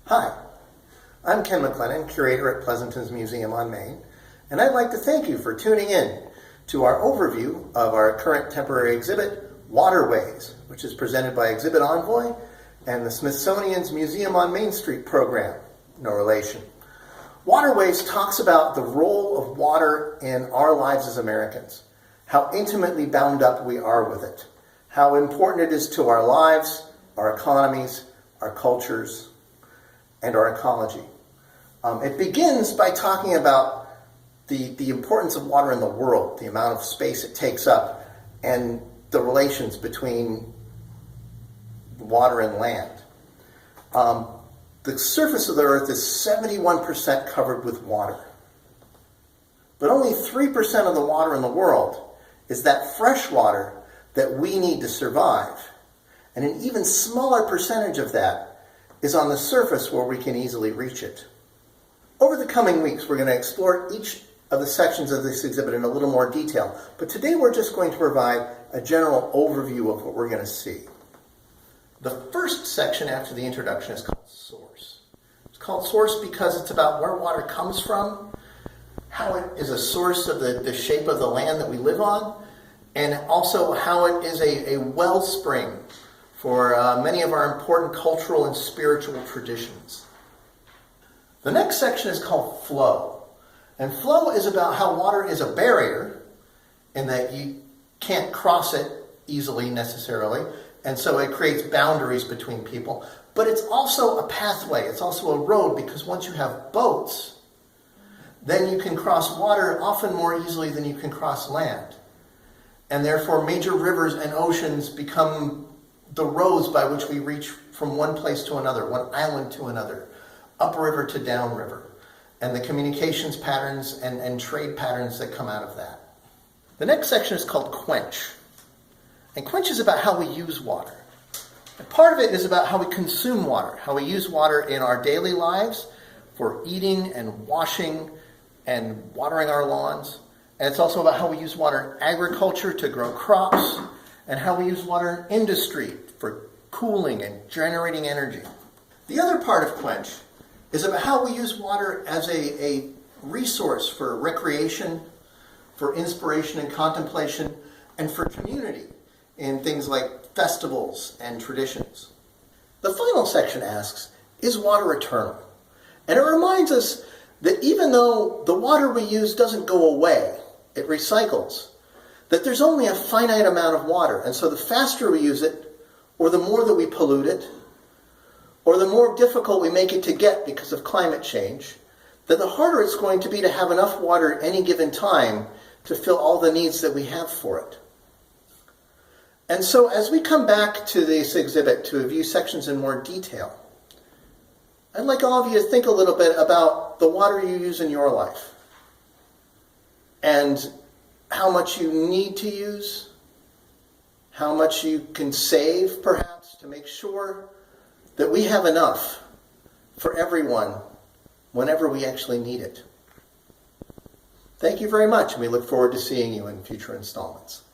Hi, I'm Ken McLennan, curator at Pleasanton's Museum on Main, and I'd like to thank you for tuning in to our overview of our current temporary exhibit, Waterways, which is presented by Exhibit Envoy and the Smithsonian's Museum on Main Street program. No relation. Waterways talks about the role of water in our lives as Americans, how intimately bound up we are with it, how important it is to our lives, our economies, our cultures, and our ecology. It begins by talking about the importance of water in the world, the amount of space it takes up, and the relations between water and land. The surface of the earth is 71% covered with water. But only 3% of the water in the world is that fresh water that we need to survive. And an even smaller percentage of that is on the surface where we can easily reach it. Over the coming weeks, we're going to explore each of the sections of this exhibit in a little more detail, but today we're just going to provide a general overview of what we're going to see. The first section after the introduction is called Source. It's called Source because it's about where water comes from, how it is a source of the shape of the land that we live on, and also how it is a wellspring for many of our important cultural and spiritual traditions. The next section is called Flow. And flow is about how water is a barrier in that you can't cross it easily necessarily, and so it creates boundaries between people. But it's also a pathway, it's also a road, because once you have boats, then you can cross water often more easily than you can cross land. And therefore major rivers and oceans become the roads by which we reach from one place to another, one island to another, upriver to downriver, and the communications patterns and trade patterns that come out of that. The next section is called Quench. And Quench is about how we use water. And part of it is about how we consume water, how we use water in our daily lives for eating and washing and watering our lawns. And it's also about how we use water in agriculture to grow crops, and how we use water in industry for cooling and generating energy. The other part of Quench is about how we use water as a resource for recreation, for inspiration and contemplation, and for community in things like festivals and traditions. The final section asks, is water eternal? And it reminds us that even though the water we use doesn't go away, it recycles, that there's only a finite amount of water, and so the faster we use it, or the more that we pollute it, or the more difficult we make it to get because of climate change, then the harder it's going to be to have enough water at any given time to fill all the needs that we have for it. And so as we come back to this exhibit to review sections in more detail, I'd like all of you to think a little bit about the water you use in your life, and how much you need to use, how much you can save perhaps to make sure that we have enough for everyone whenever we actually need it. Thank you very much, and we look forward to seeing you in future installments.